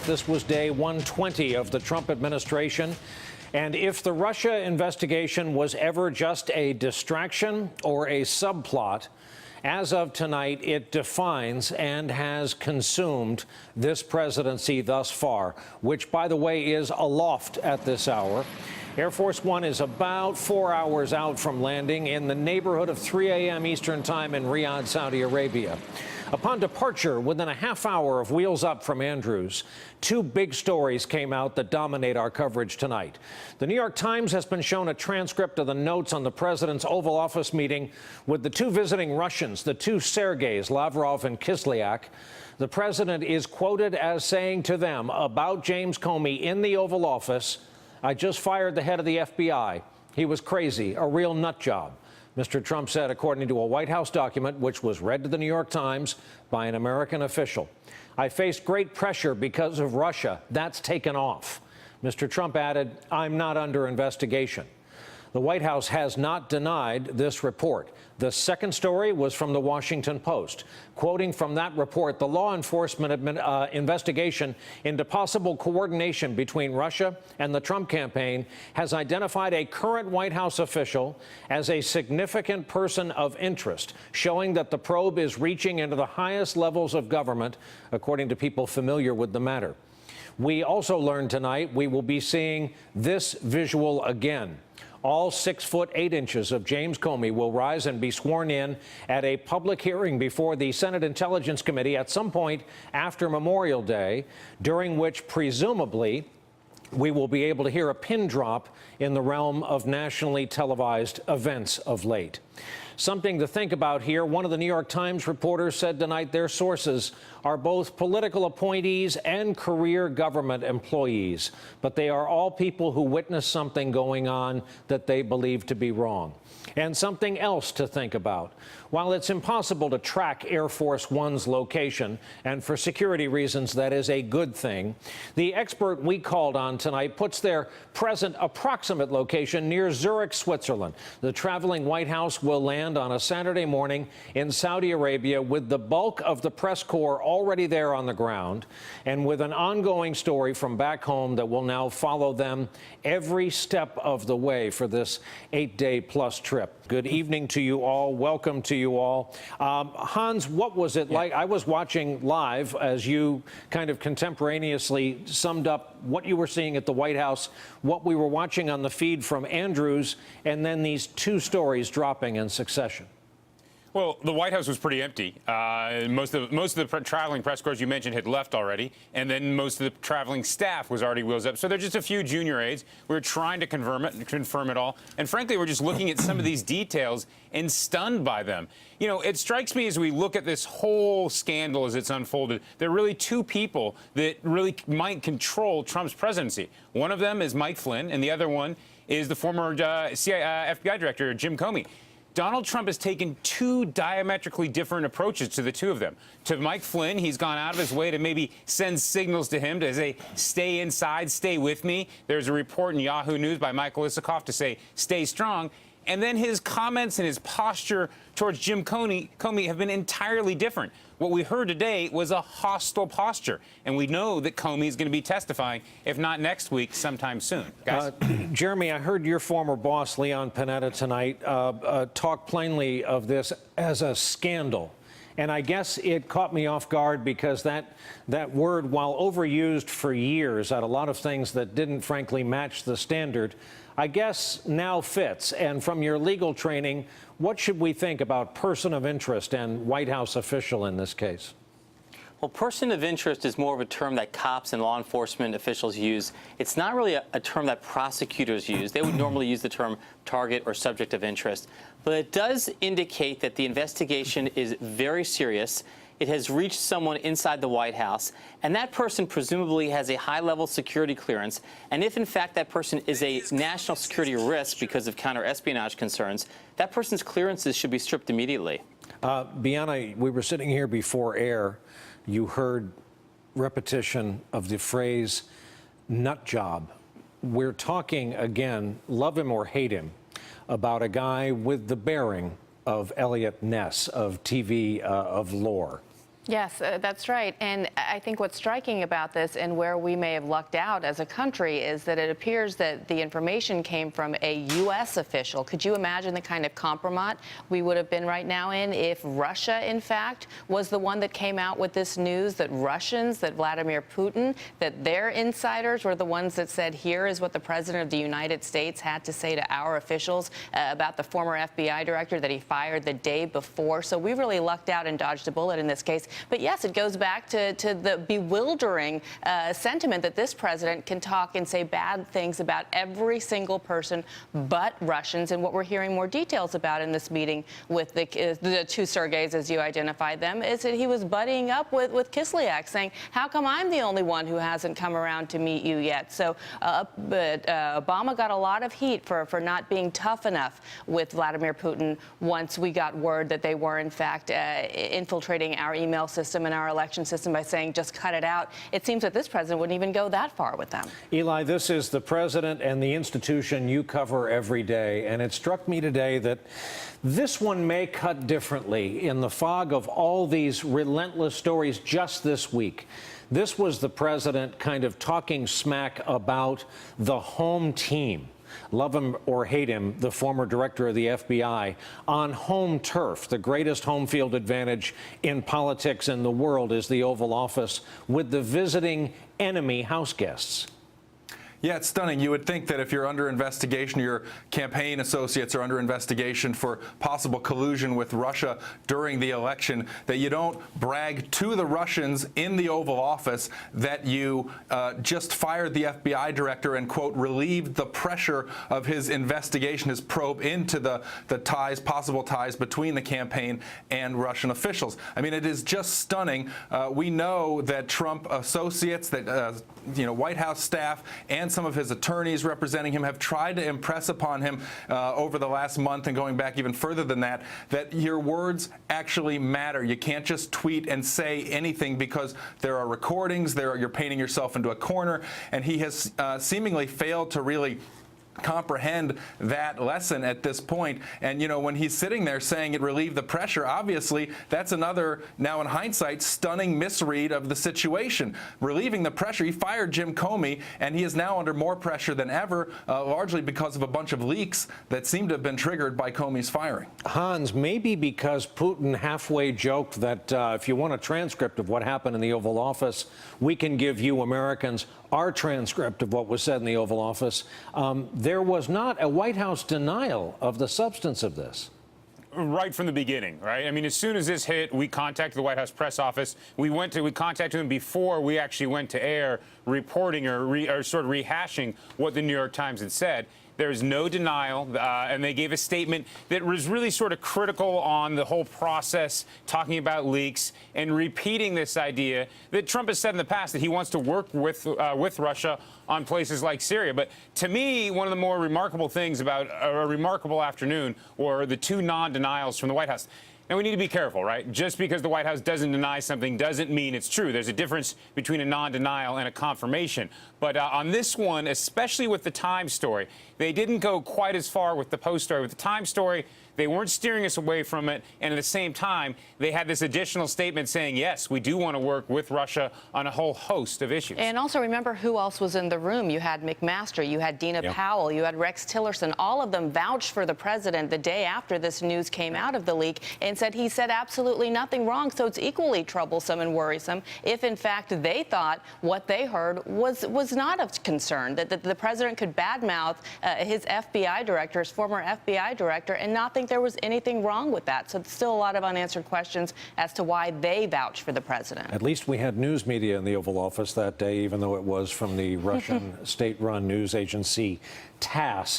This was day 120 of the Trump administration. And if the Russia investigation was ever just a distraction or a subplot, as of tonight, it defines and has consumed this presidency thus far, which, by the way, is aloft at this hour. Air Force One is about 4 hours out from landing in the neighborhood of 3 a.m. Eastern Time in Riyadh, Saudi Arabia. Upon departure, within a half hour of wheels up from Andrews, two big stories came out that dominate our coverage tonight. The New York Times has been shown a transcript of the notes on the president's Oval Office meeting with the two visiting Russians, the two Sergeys, Lavrov and Kislyak. The president is quoted as saying to them about James Comey in the Oval Office, "I just fired the head of the FBI. He was crazy, a real nut job." Mr. Trump said, according to a White House document, which was read to the New York Times by an American official. "I faced great pressure because of Russia. That's taken off." Mr. Trump added, "I'm not under investigation." The White House has not denied this report. The second story was from the Washington Post. Quoting from that report, the law enforcement investigation into possible coordination between Russia and the Trump campaign has identified a current White House official as a significant person of interest, showing that the probe is reaching into the highest levels of government, according to people familiar with the matter. We also learned tonight we will be seeing this visual again. All 6 foot 8 inches of James Comey will rise and be sworn in at a public hearing before the Senate Intelligence Committee at some point after Memorial Day, during which presumably we will be able to hear a pin drop in the realm of nationally televised events of late. Something to think about here. One of the New York Times reporters said tonight their sources are both political appointees and career government employees, but they are all people who witnessed something going on that they believe to be wrong. And something else to think about. While it's impossible to track Air Force One's location, and for security reasons that is a good thing, the expert we called on tonight puts their present approximate location near Zurich, Switzerland. The traveling White House will land on a Saturday morning in Saudi Arabia with the bulk of the press corps already there on the ground, and with an ongoing story from back home that will now follow them every step of the way for this 8-day-plus trip. Good evening to you all. Welcome to you all. Hans, what was it like? I was watching live as you kind of contemporaneously summed up what you were seeing at the White House, what we were watching on the feed from Andrews, and then these two stories dropping in succession. Well, the White House was pretty empty. Most of the traveling press corps you mentioned had left already, and then most of the traveling staff was already wheels up. So there are just a few junior aides. We were trying to confirm it all, and frankly, we're just looking at some of these details and stunned by them. You know, it strikes me as we look at this whole scandal as it's unfolded, there are really two people that really might control Trump's presidency. One of them is Mike Flynn, and the other one is the former FBI director, Jim Comey. Donald Trump has taken two diametrically different approaches to the two of them. To Mike Flynn, he's gone out of his way to maybe send signals to him to say, stay inside, stay with me. There's a report in Yahoo News by Michael Isikoff to say, stay strong. And then his comments and his posture towards Jim Comey have been entirely different. What we heard today was a hostile posture, and we know that Comey is going to be testifying, if not next week, sometime soon. Guys? Jeremy, I heard your former boss, Leon Panetta, tonight talk plainly of this as a scandal. And I guess it caught me off guard because that word, while overused for years at a lot of things that didn't, frankly, match the standard, I guess now fits. And from your legal training, what should we think about person of interest and White House official in this case? Well, person of interest is more of a term that cops and law enforcement officials use. It's not really a term that prosecutors use. They would normally use the term target or subject of interest. But it does indicate that the investigation is very serious. It has reached someone inside the White House, and that person presumably has a high-level security clearance. And if, in fact, that person is a national security risk because of counter-espionage concerns, that person's clearances should be stripped immediately. Bianna, we were sitting here before air. You heard repetition of the phrase nut job. We're talking, again, love him or hate him, about a guy with the bearing of Elliot Ness, of TV, of lore. Yes, that's right. And I think what's striking about this and where we may have lucked out as a country is that it appears that the information came from a U.S. official. Could you imagine the kind of compromise we would have been right now in if Russia, in fact, was the one that came out with this news that Russians, that Vladimir Putin, that their insiders were the ones that said, here is what the president of the United States had to say to our officials about the former FBI director that he fired the day before. So we really lucked out and dodged a bullet in this case. But yes, it goes back to the bewildering sentiment that this president can talk and say bad things about every single person but Russians. And what we're hearing more details about in this meeting with the two Sergeys, as you identified them, is that he was buddying up with Kislyak, saying, how come I'm the only one who hasn't come around to meet you yet? So but Obama got a lot of heat for not being tough enough with Vladimir Putin once we got word that they were, in fact, infiltrating our email system and our election system by saying just cut it out. It seems that this president wouldn't even go that far with them. Eli, this is the president and the institution you cover every day, and it struck me today that this one may cut differently in the fog of all these relentless stories just this week. This was the president kind of talking smack about the home team. Love him or hate him, the former director of the FBI, on home turf. The greatest home field advantage in politics in the world is the Oval Office with the visiting enemy house guests. Yeah, it's stunning. You would think that if you're under investigation, your campaign associates are under investigation for possible collusion with Russia during the election, that you don't brag to the Russians in the Oval Office that you just fired the FBI director and, quote, relieved the pressure of his investigation, his probe into the ties, possible ties between the campaign and Russian officials. I mean, it is just stunning. We know that Trump associates, that White House staff and some of his attorneys representing him have tried to impress upon him over the last month and going back even further than that, that your words actually matter. You can't just tweet and say anything because there are recordings, you're painting yourself into a corner, and he has seemingly failed to really comprehend that lesson at this point. And, when he's sitting there saying it relieved the pressure, obviously that's another, now in hindsight, stunning misread of the situation. Relieving the pressure, he fired Jim Comey, and he is now under more pressure than ever, largely because of a bunch of leaks that seem to have been triggered by Comey's firing. Hans, maybe because Putin halfway joked that if you want a transcript of what happened in the Oval Office, we can give you Americans our transcript of what was said in the Oval Office. There was not a White House denial of the substance of this. Right from the beginning, right? I mean, as soon as this hit, we contacted the White House press office. We contacted them before we actually went to air, reporting or sort of rehashing what the New York Times had said. There's no denial, and they gave a statement that was really sort of critical on the whole process, talking about leaks and repeating this idea that Trump has said in the past that he wants to work with Russia on places like Syria. But to me, one of the more remarkable things about a remarkable afternoon were the two non-denials from the White House. Now, we need to be careful, right? Just because the White House doesn't deny something doesn't mean it's true. There's a difference between a non-denial and a confirmation. But on this one, especially with the Times story, they didn't go quite as far with the Post story. With the Times story, they weren't steering us away from it. And at the same time, they had this additional statement saying, yes, we do want to work with Russia on a whole host of issues. And also remember who else was in the room. You had McMaster, you had Dina Powell, you had Rex Tillerson. All of them vouched for the president the day after this news came out of the leak and said he said absolutely nothing wrong. So it's equally troublesome and worrisome if, in fact, they thought what they heard was not of concern, that the president could badmouth his FBI director, his former FBI director, and not think there was anything wrong with that. So there's still a lot of unanswered questions as to why they vouch for the president. At least we had news media in the Oval Office that day, even though it was from the Russian state-run news agency TASS.